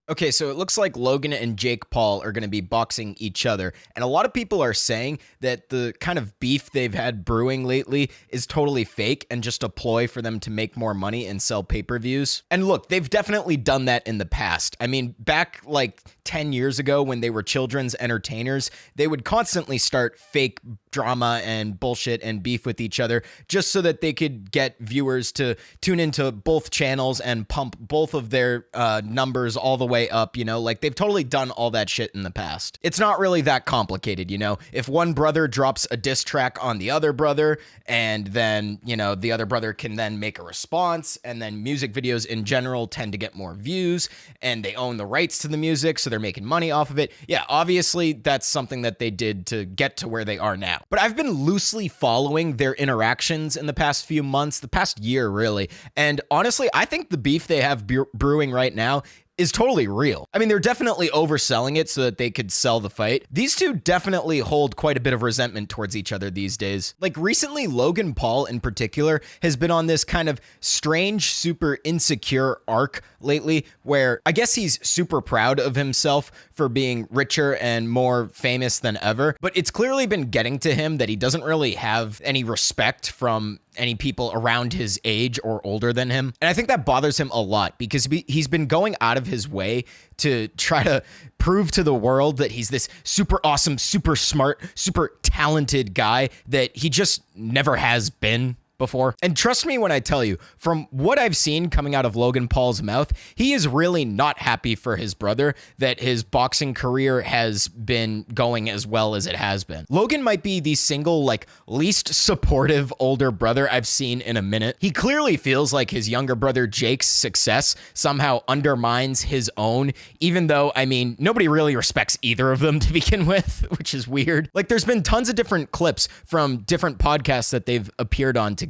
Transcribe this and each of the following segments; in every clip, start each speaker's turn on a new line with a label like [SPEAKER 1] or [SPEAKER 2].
[SPEAKER 1] Okay, so it looks like Logan and Jake Paul are going to be boxing each other. And a lot of people are saying that the kind of beef they've had brewing lately is totally fake and just a ploy for them to make more money and sell pay-per-views. And look, they've definitely done that in the past. I mean, back like 10 years ago when they were children's entertainers, they would constantly start fake drama and bullshit and beef with each other just so that they could get viewers to tune into both channels and pump both of their numbers all the way up, you know, like they've totally done all that shit in the past. It's not really that complicated, you know. If one brother drops a diss track on the other brother and then, you know, the other brother can then make a response, and then music videos in general tend to get more views and they own the rights to the music, so they're making money off of it. Yeah, obviously that's something that they did to get to where they are now. But I've been loosely following their interactions in the past few months, the past year really, and honestly, I think the beef they have brewing right now is totally real. I mean, they're definitely overselling it so that they could sell the fight. These two definitely hold quite a bit of resentment towards each other these days. Like recently, Logan Paul in particular has been on this kind of strange, super insecure arc lately where I guess he's super proud of himself for being richer and more famous than ever, but it's clearly been getting to him that he doesn't really have any respect from any people around his age or older than him. And I think that bothers him a lot because he's been going out of his way to try to prove to the world that he's this super awesome, super smart, super talented guy that he just never has been before. And trust me when I tell you, from what I've seen coming out of Logan Paul's mouth, he is really not happy for his brother that his boxing career has been going as well as it has been. Logan might be the single, like, least supportive older brother I've seen in a minute. He clearly feels like his younger brother Jake's success somehow undermines his own, even though, I mean, nobody really respects either of them to begin with, which is weird. Like, there's been tons of different clips from different podcasts that they've appeared on together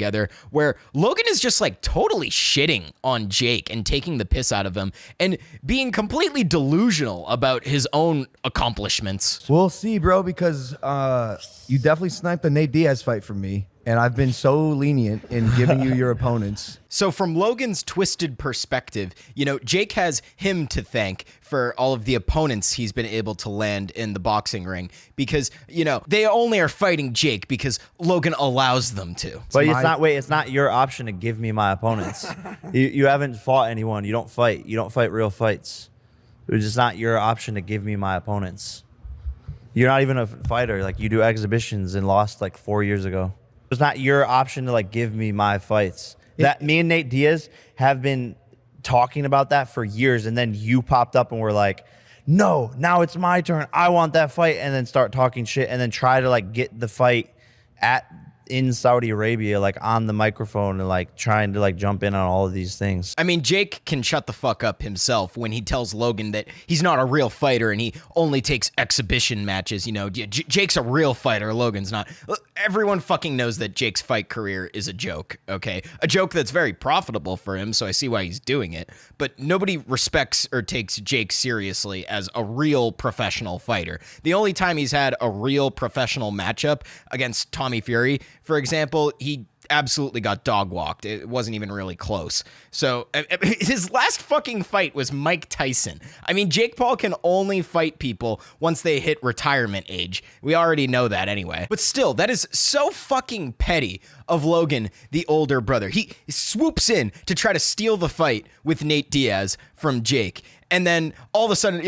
[SPEAKER 1] where Logan is just like totally shitting on Jake and taking the piss out of him and being completely delusional about his own accomplishments.
[SPEAKER 2] We'll see, bro, because you definitely sniped the Nate Diaz fight from me, and I've been so lenient in giving you your opponents.
[SPEAKER 1] So from Logan's twisted perspective, you know, Jake has him to thank for all of the opponents he's been able to land in the boxing ring because, you know, they only are fighting Jake because Logan allows them to.
[SPEAKER 3] But it's not your option to give me my opponents. You haven't fought anyone. You don't fight. You don't fight real fights. It's just not your option to give me my opponents. You're not even a fighter. Like, you do exhibitions and lost like 4 years ago. It's not your option to like give me my fights. That me and Nate Diaz have been talking about that for years, and then you popped up and were like, no, now it's my turn. I want that fight, and then start talking shit and then try to like get the fight in Saudi Arabia, like on the microphone and like trying to like jump in on all of these things.
[SPEAKER 1] I mean, Jake can shut the fuck up himself when he tells Logan that he's not a real fighter and he only takes exhibition matches. You know, Jake's a real fighter. Logan's not. Everyone fucking knows that Jake's fight career is a joke, okay? A joke that's very profitable for him, so I see why he's doing it. But nobody respects or takes Jake seriously as a real professional fighter. The only time he's had a real professional matchup against Tommy Fury, for example, he absolutely got dog walked. It wasn't even really close. So his last fucking fight was Mike Tyson. I mean, Jake Paul can only fight people once they hit retirement age. We already know that anyway. But still, that is so fucking petty of Logan, the older brother. He swoops in to try to steal the fight with Nate Diaz from Jake. And then all of a sudden,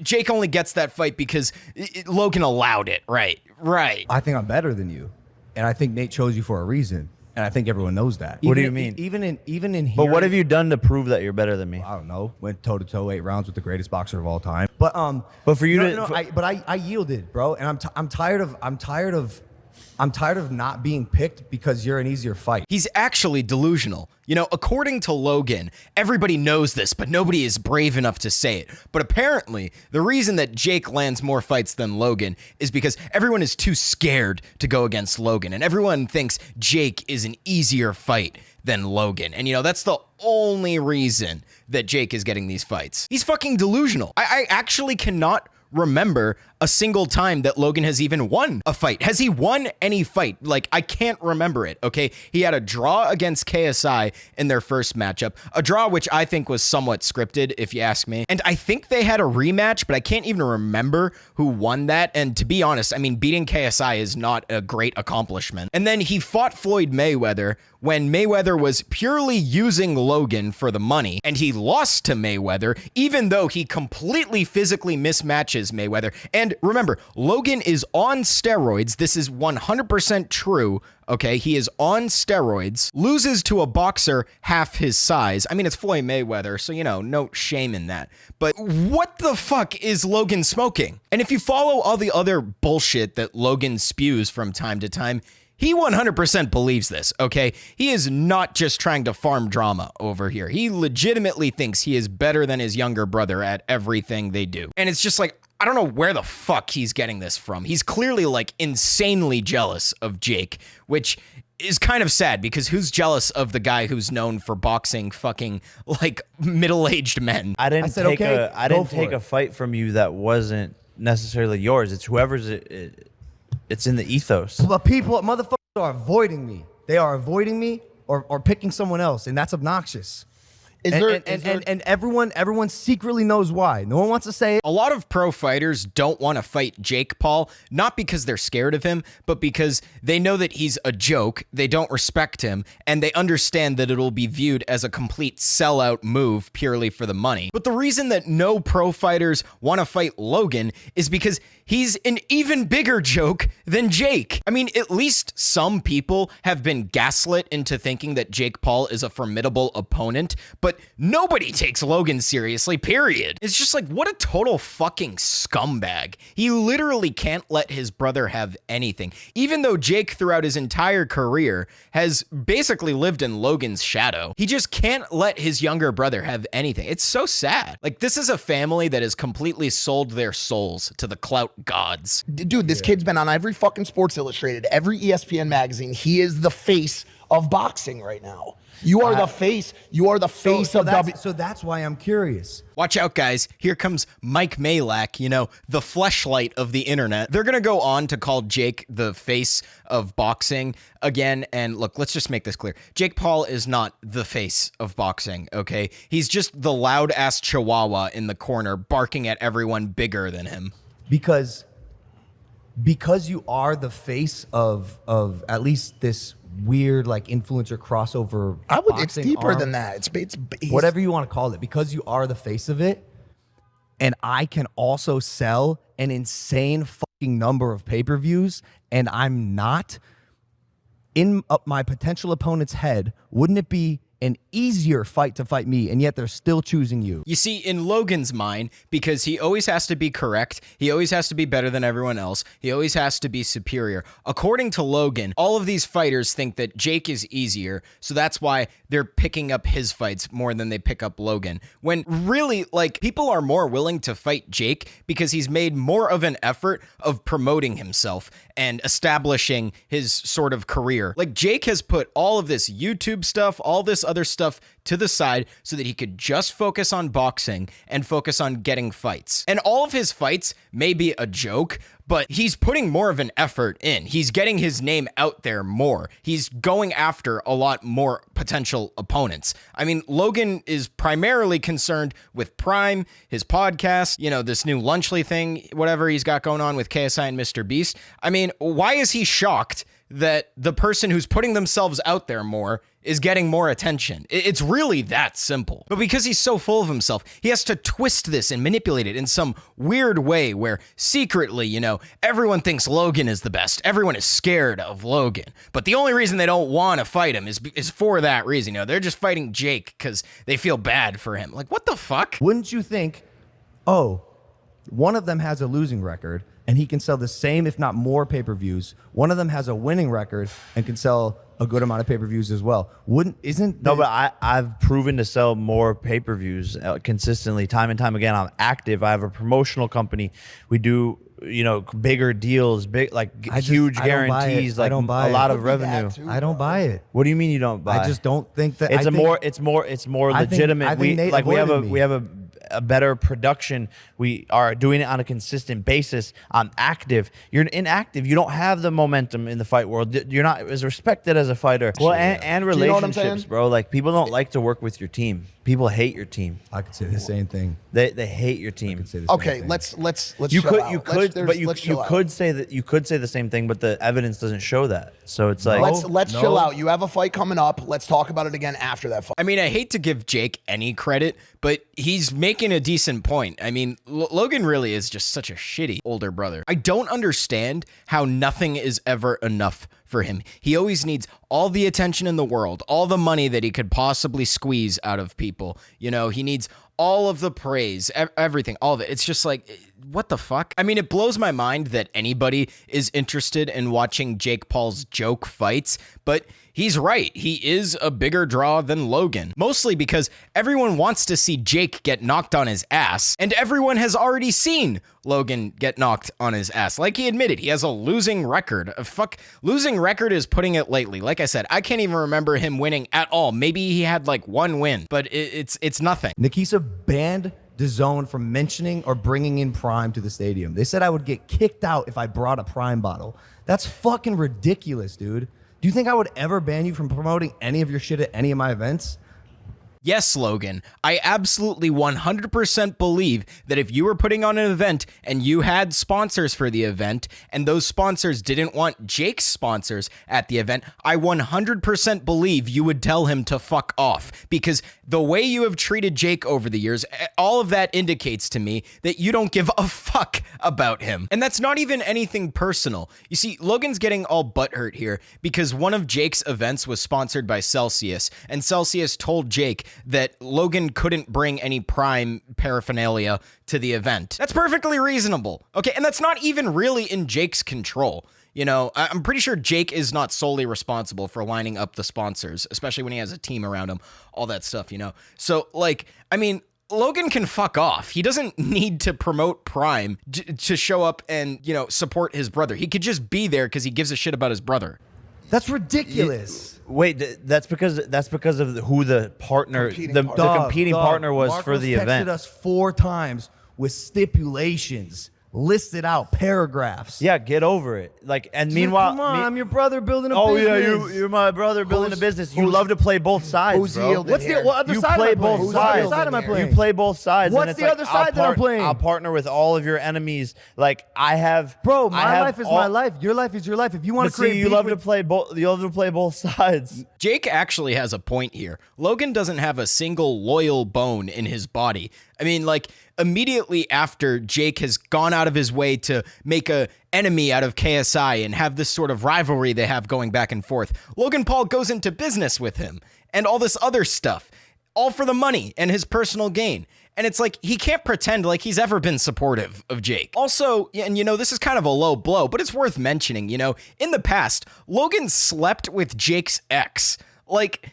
[SPEAKER 1] Jake only gets that fight because Logan allowed it. Right.
[SPEAKER 2] I think I'm better than you. And I think Nate chose you for a reason, and I think everyone knows that.
[SPEAKER 3] What do you mean?
[SPEAKER 2] Even in
[SPEAKER 3] But what have you done to prove that you're better than me?
[SPEAKER 2] I don't know. Went toe to toe 8 rounds with the greatest boxer of all time. But
[SPEAKER 3] for you
[SPEAKER 2] I yielded, bro, and I'm tired of not being picked because you're an easier fight.
[SPEAKER 1] He's actually delusional. You know, according to Logan, everybody knows this, but nobody is brave enough to say it. But apparently, the reason that Jake lands more fights than Logan is because everyone is too scared to go against Logan, and everyone thinks Jake is an easier fight than Logan. And, you know, that's the only reason that Jake is getting these fights. He's fucking delusional. I actually cannot remember a single time that Logan has even won a fight. Has he won any fight? Like, I can't remember it, okay? He had a draw against KSI in their first matchup, a draw which I think was somewhat scripted, if you ask me. And I think they had a rematch, but I can't even remember who won that. And to be honest, I mean, beating KSI is not a great accomplishment. And then he fought Floyd Mayweather when Mayweather was purely using Logan for the money, and he lost to Mayweather, even though he completely physically mismatches Mayweather. And remember, Logan is on steroids. This is 100% true. Okay, he is on steroids, loses to a boxer half his size. I mean, it's Floyd Mayweather, so, you know, no shame in that. But what the fuck is Logan smoking? And if you follow all the other bullshit that Logan spews from time to time, he 100% believes this, okay? He is not just trying to farm drama over here. He legitimately thinks he is better than his younger brother at everything they do. And it's just like, I don't know where the fuck he's getting this from. He's clearly like insanely jealous of Jake, which is kind of sad because who's jealous of the guy who's known for boxing fucking like middle-aged men?
[SPEAKER 3] I didn't take a fight from you that wasn't necessarily yours. It's whoever's it's in the ethos.
[SPEAKER 2] But motherfuckers are avoiding me. They are avoiding me or picking someone else, and that's obnoxious. And everyone secretly knows why. No one wants to say it.
[SPEAKER 1] A lot of pro fighters don't want to fight Jake Paul, not because they're scared of him, but because they know that he's a joke, they don't respect him, and they understand that it'll be viewed as a complete sellout move purely for the money. But the reason that no pro fighters want to fight Logan is because he's an even bigger joke than Jake. I mean, at least some people have been gaslit into thinking that Jake Paul is a formidable opponent, but nobody takes Logan seriously, period. It's just like, what a total fucking scumbag. He literally can't let his brother have anything, even though Jake throughout his entire career has basically lived in Logan's shadow. He just can't let his younger brother have anything. It's so sad. Like, this is a family that has completely sold their souls to the clout gods.
[SPEAKER 4] Dude, this kid's been on every fucking Sports Illustrated, every ESPN magazine. He is the face of boxing right now. You are the face. You are the face of W.
[SPEAKER 2] So that's why I'm curious.
[SPEAKER 1] Watch out, guys. Here comes Mike Malak, you know, the fleshlight of the internet. They're going to go on to call Jake the face of boxing again. And look, let's just make this clear. Jake Paul is not the face of boxing, okay? He's just the loud-ass chihuahua in the corner barking at everyone bigger than him.
[SPEAKER 2] Because you are the face of at least this weird like influencer crossover.
[SPEAKER 4] It's deeper than that. It's
[SPEAKER 2] whatever you want to call it. Because you are the face of it, and I can also sell an insane fucking number of pay-per-views, and I'm not in my potential opponent's head. Wouldn't it be an easier fight to fight me, and yet they're still choosing you?
[SPEAKER 1] You see, in Logan's mind, because he always has to be correct, he always has to be better than everyone else, he always has to be superior. According to Logan, all of these fighters think that Jake is easier, so that's why they're picking up his fights more than they pick up Logan. When really, like, people are more willing to fight Jake because he's made more of an effort of promoting himself and establishing his sort of career. Like, Jake has put all of this YouTube stuff, all this other stuff to the side so that he could just focus on boxing and focus on getting fights. And all of his fights may be a joke, but he's putting more of an effort in. He's getting his name out there more. He's going after a lot more potential opponents. I mean, Logan is primarily concerned with Prime, his podcast, you know, this new Lunchly thing, whatever he's got going on with KSI and Mr. Beast. I mean, why is he shocked that the person who's putting themselves out there more is getting more attention? It's really that simple. But because he's so full of himself, he has to twist this and manipulate it in some weird way where secretly, you know, everyone thinks Logan is the best. Everyone is scared of Logan. But the only reason they don't want to fight him is for that reason. You know, they're just fighting Jake because they feel bad for him. Like, what the fuck?
[SPEAKER 2] Wouldn't you think, oh, one of them has a losing record and he can sell the same, if not more, pay-per-views. One of them has a winning record and can sell a good amount of pay-per-views as well.
[SPEAKER 3] But I've proven to sell more pay-per-views consistently, time and time again. I'm active. I have a promotional company. We do, you know, bigger deals, huge guarantees, like a lot of revenue.
[SPEAKER 2] I don't buy it.
[SPEAKER 3] What do you mean you don't buy?
[SPEAKER 2] I just don't think that
[SPEAKER 3] it's more legitimate. We have a better production. We are doing it on a consistent basis. I'm active. You're inactive. You don't have the momentum in the fight world. You're not as respected as a fighter. Well, and
[SPEAKER 4] you know what I'm
[SPEAKER 3] relationships,
[SPEAKER 4] saying?
[SPEAKER 3] bro. Like, people don't like to work with your team. People hate your team.
[SPEAKER 2] I could say the same thing.
[SPEAKER 3] They hate your team.
[SPEAKER 2] I could say the same
[SPEAKER 4] Okay,
[SPEAKER 2] thing.
[SPEAKER 4] let's
[SPEAKER 3] You
[SPEAKER 4] chill
[SPEAKER 3] could,
[SPEAKER 4] out.
[SPEAKER 3] you
[SPEAKER 4] Let's-
[SPEAKER 3] could,
[SPEAKER 4] there's-
[SPEAKER 3] but you
[SPEAKER 4] let's chill out.
[SPEAKER 3] could say that. You could say the same thing, but the evidence doesn't show that. So it's like,
[SPEAKER 4] Let's chill out. You have a fight coming up. Let's talk about it again after that fight.
[SPEAKER 1] I mean, I hate to give Jake any credit, but he's making a decent point. I mean, Logan really is just such a shitty older brother. I don't understand how nothing is ever enough for him. He always needs all the attention in the world, all the money that he could possibly squeeze out of people. You know, he needs all of the praise, everything, all of it. It's just like, what the fuck? I mean, it blows my mind that anybody is interested in watching Jake Paul's joke fights, but he's right. He is a bigger draw than Logan, mostly because everyone wants to see Jake get knocked on his ass, and everyone has already seen Logan get knocked on his ass. Like he admitted, he has a losing record. Losing record is putting it lightly. Like I said, I can't even remember him winning at all. Maybe he had like one win, but it's nothing.
[SPEAKER 2] Nikisa banned DAZN from mentioning or bringing in Prime to the stadium. They said I would get kicked out if I brought a Prime bottle. That's fucking ridiculous, dude. Do you think I would ever ban you from promoting any of your shit at any of my events?
[SPEAKER 1] Yes, Logan, I absolutely 100% believe that if you were putting on an event and you had sponsors for the event and those sponsors didn't want Jake's sponsors at the event, I 100% believe you would tell him to fuck off, because the way you have treated Jake over the years, all of that indicates to me that you don't give a fuck about him. And that's not even anything personal. You see, Logan's getting all butthurt here because one of Jake's events was sponsored by Celsius, and Celsius told Jake that Logan couldn't bring any Prime paraphernalia to the event. That's perfectly reasonable. Okay, and that's not even really in Jake's control. You know, I'm pretty sure Jake is not solely responsible for lining up the sponsors, especially when he has a team around him, all that stuff, you know? So, like, I mean, Logan can fuck off. He doesn't need to promote Prime to show up and, you know, support his brother. He could just be there because he gives a shit about his brother.
[SPEAKER 2] That's ridiculous.
[SPEAKER 3] wait, that's because of who the partner,
[SPEAKER 4] Competing
[SPEAKER 3] the
[SPEAKER 4] partner.
[SPEAKER 3] competing partner was
[SPEAKER 2] Marcos
[SPEAKER 3] for the
[SPEAKER 2] texted
[SPEAKER 3] event.
[SPEAKER 2] us 4 times with stipulations listed out, paragraphs.
[SPEAKER 3] Yeah, get over it. Like, and
[SPEAKER 2] He's like,
[SPEAKER 3] meanwhile,
[SPEAKER 2] come on, I'm your brother building a
[SPEAKER 3] oh
[SPEAKER 2] business.
[SPEAKER 3] yeah, you're my brother building a
[SPEAKER 4] Who's-
[SPEAKER 3] business. You love to play both sides,
[SPEAKER 4] who's
[SPEAKER 3] bro.
[SPEAKER 4] yielding
[SPEAKER 2] What's
[SPEAKER 4] here?
[SPEAKER 2] the what other
[SPEAKER 3] You
[SPEAKER 2] side
[SPEAKER 3] play
[SPEAKER 2] am I playing?
[SPEAKER 3] both
[SPEAKER 2] What other
[SPEAKER 3] sides.
[SPEAKER 2] side am I
[SPEAKER 4] You
[SPEAKER 2] playing?
[SPEAKER 3] You play both sides.
[SPEAKER 2] What's
[SPEAKER 3] and it's
[SPEAKER 2] the
[SPEAKER 3] like,
[SPEAKER 2] other side that I'm playing?
[SPEAKER 3] I'll partner with all of your enemies. Like, I have,
[SPEAKER 2] Bro,
[SPEAKER 3] I
[SPEAKER 2] my
[SPEAKER 3] have
[SPEAKER 2] life is
[SPEAKER 3] all-
[SPEAKER 2] my life. Your life is your life. If you want
[SPEAKER 3] But
[SPEAKER 2] to create
[SPEAKER 3] see, you
[SPEAKER 2] beef
[SPEAKER 3] love
[SPEAKER 2] with-
[SPEAKER 3] to play both. You love to play both sides.
[SPEAKER 1] Jake actually has a point here. Logan doesn't have a single loyal bone in his body. I mean, like, immediately after Jake has gone out of his way to make a enemy out of KSI and have this sort of rivalry they have going back and forth, Logan Paul goes into business with him and all this other stuff, all for the money and his personal gain. And it's like, he can't pretend like he's ever been supportive of Jake. Also, and you know, this is kind of a low blow, but it's worth mentioning, you know, in the past, Logan slept with Jake's ex. Like,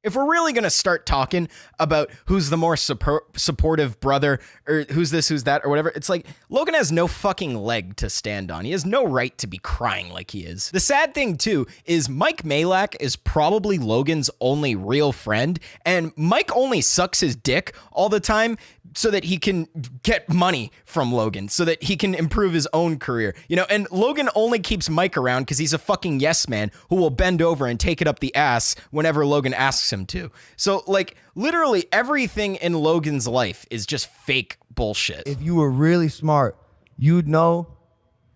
[SPEAKER 1] if we're really going to start talking about who's the more supportive brother, or who's this, who's that, or whatever, it's like Logan has no fucking leg to stand on. He has no right to be crying like he is. The sad thing too is Mike Malak is probably Logan's only real friend, and Mike only sucks his dick all the time so that he can get money from Logan, so that he can improve his own career, you know. And Logan only keeps Mike around because he's a fucking yes man who will bend over and take it up the ass whenever Logan asks him to. So, like, literally everything in Logan's life is just fake bullshit.
[SPEAKER 2] if you were really smart, you'd know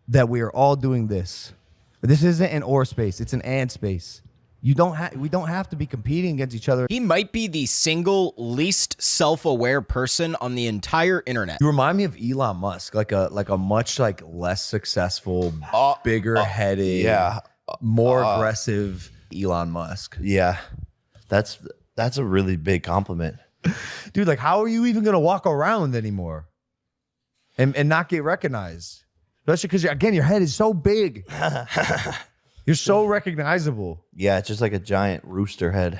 [SPEAKER 2] that we are all doing this. This isn't an or space, it's an and space. We don't have to be competing against each other.
[SPEAKER 1] He might be the single least self-aware person on the entire internet.
[SPEAKER 5] You remind me of Elon Musk, like a much like less successful, bigger headed, more aggressive Elon Musk.
[SPEAKER 3] Yeah, that's a really big compliment.
[SPEAKER 2] Dude, like, how are you even gonna walk around anymore and not get recognized? Especially because, again, your head is so big. You're so recognizable.
[SPEAKER 3] Yeah, it's just like a giant rooster head.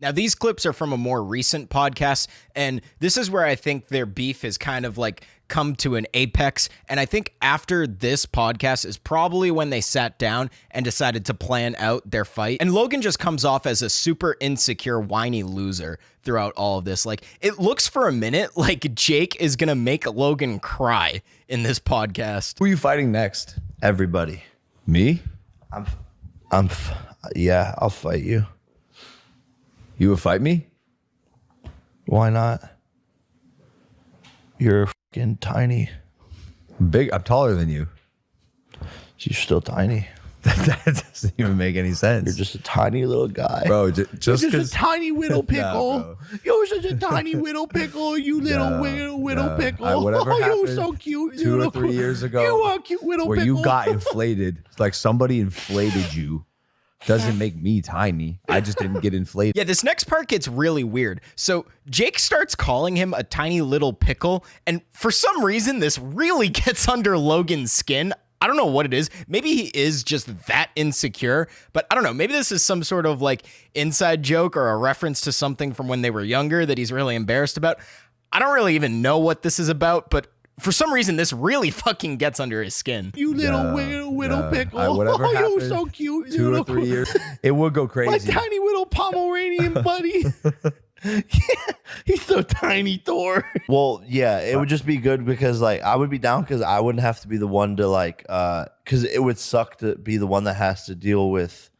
[SPEAKER 1] Now, these clips are from a more recent podcast, and this is where I think their beef has kind of like come to an apex. And I think after this podcast is probably when they sat down and decided to plan out their fight. And Logan just comes off as a super insecure, whiny loser throughout all of this. Like, it looks for a minute like Jake is going to make Logan cry in this podcast.
[SPEAKER 5] Who are you fighting next?
[SPEAKER 3] Everybody.
[SPEAKER 5] Me?
[SPEAKER 3] Yeah, I'll fight you.
[SPEAKER 5] You would fight me?
[SPEAKER 3] Why not? You're fucking tiny.
[SPEAKER 5] Big. I'm taller than you.
[SPEAKER 3] You're still tiny.
[SPEAKER 5] That doesn't even make any sense.
[SPEAKER 3] You're just a tiny little guy.
[SPEAKER 5] Bro, just
[SPEAKER 4] You're just a tiny little pickle.
[SPEAKER 5] bro.
[SPEAKER 4] You're such a tiny little pickle, you little little pickle.
[SPEAKER 5] Whatever
[SPEAKER 4] Oh, you're
[SPEAKER 5] happened
[SPEAKER 4] so cute.
[SPEAKER 5] 2 or
[SPEAKER 4] little
[SPEAKER 5] 3 years ago,
[SPEAKER 4] You are a cute little
[SPEAKER 5] where
[SPEAKER 4] pickle.
[SPEAKER 5] you got inflated. It's like somebody inflated you. Doesn't make me tiny. I just didn't get inflated.
[SPEAKER 1] Yeah, this next part gets really weird. So Jake starts calling him a tiny little pickle, and for some reason, this really gets under Logan's skin. I don't know what it is. Maybe he is just that insecure, but I don't know. Maybe this is some sort of like inside joke or a reference to something from when they were younger that he's really embarrassed about. I don't really even know what this is about, but for some reason, this really fucking gets under his skin.
[SPEAKER 4] You little pickle.
[SPEAKER 5] Whatever
[SPEAKER 4] Oh, you're
[SPEAKER 5] happened,
[SPEAKER 4] so cute.
[SPEAKER 5] 2 or
[SPEAKER 4] little-
[SPEAKER 5] 3 years, it would go
[SPEAKER 4] My
[SPEAKER 5] crazy.
[SPEAKER 4] tiny little Pomeranian buddy. He's so tiny, Thor.
[SPEAKER 3] Well, yeah, it would just be good because like I would be down because I wouldn't have to be the one to like because it would suck to be the one that has to deal with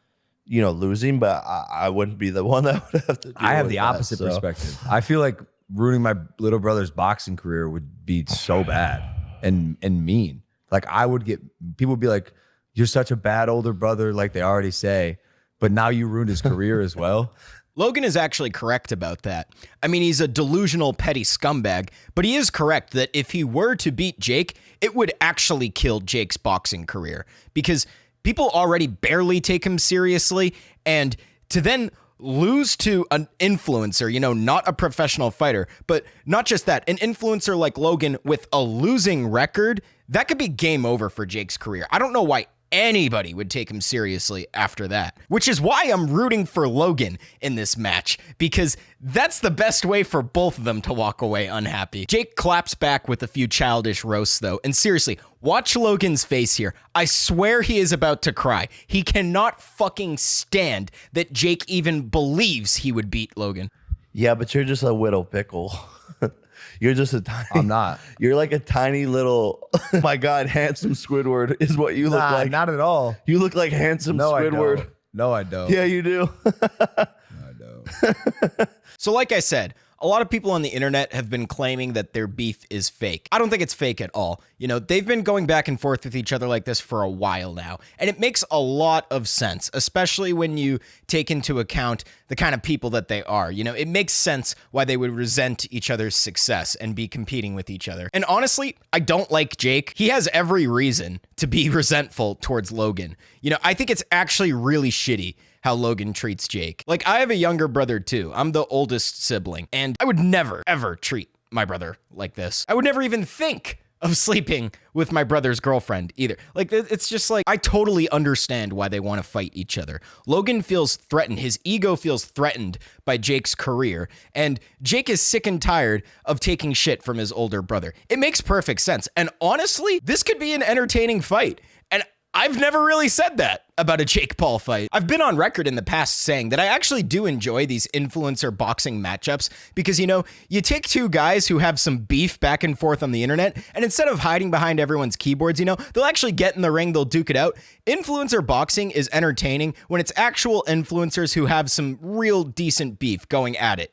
[SPEAKER 3] losing, but I wouldn't be the one that would have to deal
[SPEAKER 5] I have
[SPEAKER 3] with
[SPEAKER 5] the
[SPEAKER 3] that,
[SPEAKER 5] opposite
[SPEAKER 3] so.
[SPEAKER 5] perspective. I feel like ruining my little brother's boxing career would be so bad and mean. Like people would be like, "You're such a bad older brother," like they already say, but now you ruined his career as well.
[SPEAKER 1] Logan is actually correct about that. I mean, he's a delusional, petty scumbag, but he is correct that if he were to beat Jake, it would actually kill Jake's boxing career because people already barely take him seriously, and to then lose to an influencer, not a professional fighter, but not just that, an influencer like Logan with a losing record, that could be game over for Jake's career. I don't know why anybody would take him seriously after that, which is why I'm rooting for Logan in this match, because that's the best way for both of them to walk away unhappy. Jake claps back with a few childish roasts though, and seriously, watch Logan's face here. I swear he is about to cry. He cannot fucking stand that Jake even believes he would beat Logan.
[SPEAKER 3] Yeah, but you're just a little pickle. You're just a tiny.
[SPEAKER 5] I'm not.
[SPEAKER 3] You're like a tiny little. Oh my God, handsome Squidward is what you look like.
[SPEAKER 5] Not at all.
[SPEAKER 3] You look like handsome Squidward.
[SPEAKER 5] No, I don't.
[SPEAKER 3] Yeah, you do.
[SPEAKER 5] I don't.
[SPEAKER 1] So like I said, a lot of people on the internet have been claiming that their beef is fake. I don't think it's fake at all. They've been going back and forth with each other like this for a while now, and it makes a lot of sense, especially when you take into account the kind of people that they are. It makes sense why they would resent each other's success and be competing with each other. And honestly, I don't like Jake. He has every reason to be resentful towards Logan. I think it's actually really shitty how Logan treats Jake. Like, I have a younger brother too. I'm the oldest sibling, and I would never, ever treat my brother like this. I would never even think of sleeping with my brother's girlfriend either. Like, it's just like, I totally understand why they want to fight each other. Logan feels threatened. His ego feels threatened by Jake's career, and Jake is sick and tired of taking shit from his older brother. It makes perfect sense. And honestly, this could be an entertaining fight. And I've never really said that about a Jake Paul fight. I've been on record in the past saying that I actually do enjoy these influencer boxing matchups because, you take two guys who have some beef back and forth on the internet, and instead of hiding behind everyone's keyboards, they'll actually get in the ring, they'll duke it out. Influencer boxing is entertaining when it's actual influencers who have some real decent beef going at it.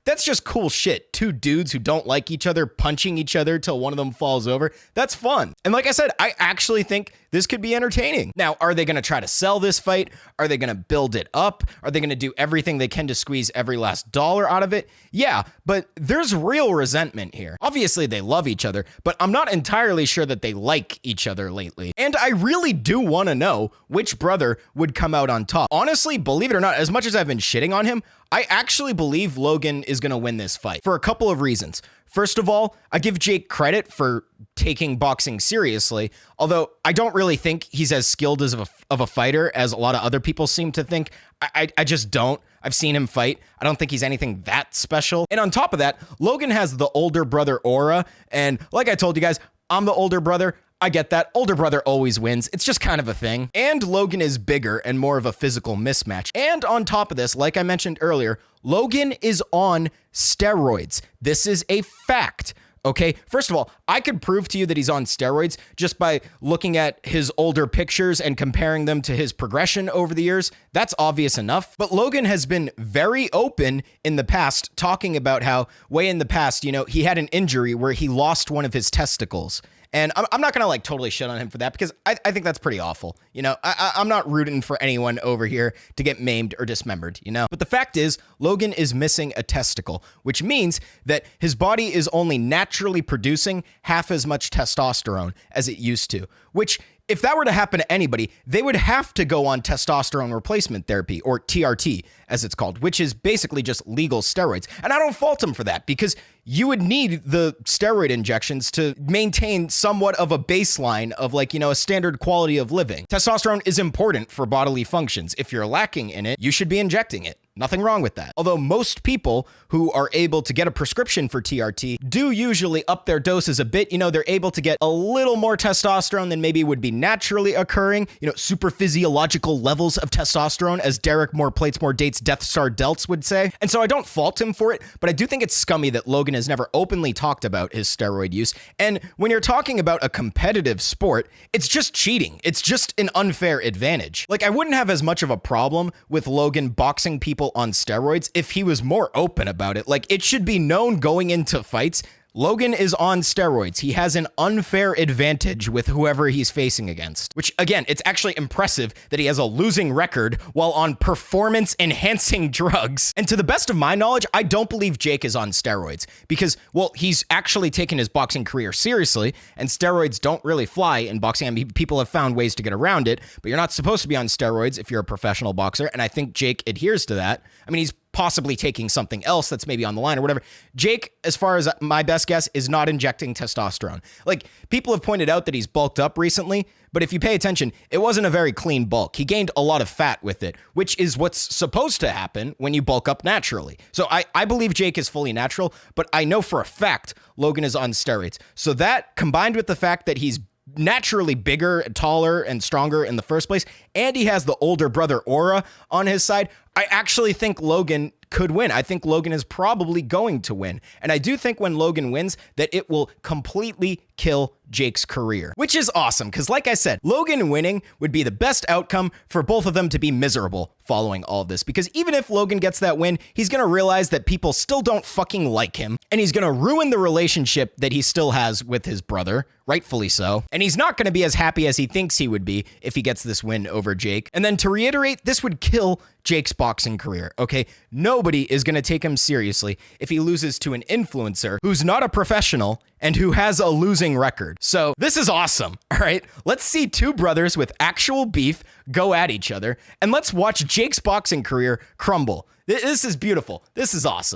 [SPEAKER 1] That's just cool shit. Two dudes who don't like each other punching each other till one of them falls over. That's fun. And like I said, I actually think this could be entertaining. Now, are they going to try to sell this fight? Are they going to build it up? Are they going to do everything they can to squeeze every last dollar out of it? Yeah, but there's real resentment here. Obviously, they love each other, but I'm not entirely sure that they like each other lately. And I really do want to know which brother would come out on top. Honestly, believe it or not, as much as I've been shitting on him, I actually believe Logan is going to win this fight for a couple of reasons. First of all, I give Jake credit for taking boxing seriously, although I don't really think he's as skilled as of a fighter as a lot of other people seem to think. I just don't. I've seen him fight. I don't think he's anything that special. And on top of that, Logan has the older brother aura. And like I told you guys, I'm the older brother. I get that. Older brother always wins. It's just kind of a thing. And Logan is bigger and more of a physical mismatch. And on top of this, like I mentioned earlier, Logan is on steroids. This is a fact. Okay, first of all, I could prove to you that he's on steroids just by looking at his older pictures and comparing them to his progression over the years. That's obvious enough. But Logan has been very open in the past, talking about how way in the past, you know, he had an injury where he lost one of his testicles. And I'm not going to like totally shit on him for that because I think that's pretty awful. You know, I'm not rooting for anyone over here to get maimed or dismembered, you know. But the fact is, Logan is missing a testicle, which means that his body is only naturally producing half as much testosterone as it used to, which if that were to happen to anybody, they would have to go on testosterone replacement therapy, or TRT, as it's called, which is basically just legal steroids. And I don't fault him for that because you would need the steroid injections to maintain somewhat of a baseline of like, you know, a standard quality of living. Testosterone is important for bodily functions. If you're lacking in it, you should be injecting it. Nothing wrong with that. Although most people who are able to get a prescription for TRT do usually up their doses a bit. You know, they're able to get a little more testosterone than maybe would be naturally occurring. You know, super physiological levels of testosterone, as Derek More Plates More Dates Death Star Delts would say. And so I don't fault him for it, but I do think it's scummy that Logan has never openly talked about his steroid use. And when you're talking about a competitive sport, it's just cheating. It's just an unfair advantage. Like, I wouldn't have as much of a problem with Logan boxing people on steroids if he was more open about it. Like, it should be known going into fights, Logan is on steroids. He has an unfair advantage with whoever he's facing against, which again, it's actually impressive that he has a losing record while on performance enhancing drugs. And to the best of my knowledge, I don't believe Jake is on steroids because, well, he's actually taken his boxing career seriously, and steroids don't really fly in boxing. I mean, people have found ways to get around it, but you're not supposed to be on steroids if you're a professional boxer. And I think Jake adheres to that. I mean, he's possibly taking something else that's maybe on the line or whatever. Jake, as far as my best guess, is not injecting testosterone. Like, people have pointed out that he's bulked up recently, but if you pay attention, it wasn't a very clean bulk. He gained a lot of fat with it, which is what's supposed to happen when you bulk up naturally. So I believe Jake is fully natural, but I know for a fact Logan is on steroids. So that, combined with the fact that he's naturally bigger, taller, and stronger in the first place, and he has the older brother aura on his side, I actually think Logan could win. I think Logan is probably going to win. And I do think when Logan wins that it will completely kill Jake's career, which is awesome because, like I said, Logan winning would be the best outcome for both of them to be miserable following all of this, because even if Logan gets that win, he's going to realize that people still don't fucking like him, and he's going to ruin the relationship that he still has with his brother, rightfully so, and he's not going to be as happy as he thinks he would be if he gets this win over Jake. And then to reiterate, this would kill Jake's boxing career, okay? Nobody is going to take him seriously if he loses to an influencer who's not a professional and who has a losing record. So this is awesome, all right? Let's see two brothers with actual beef go at each other, and let's watch Jake's boxing career crumble. This is beautiful. This is awesome.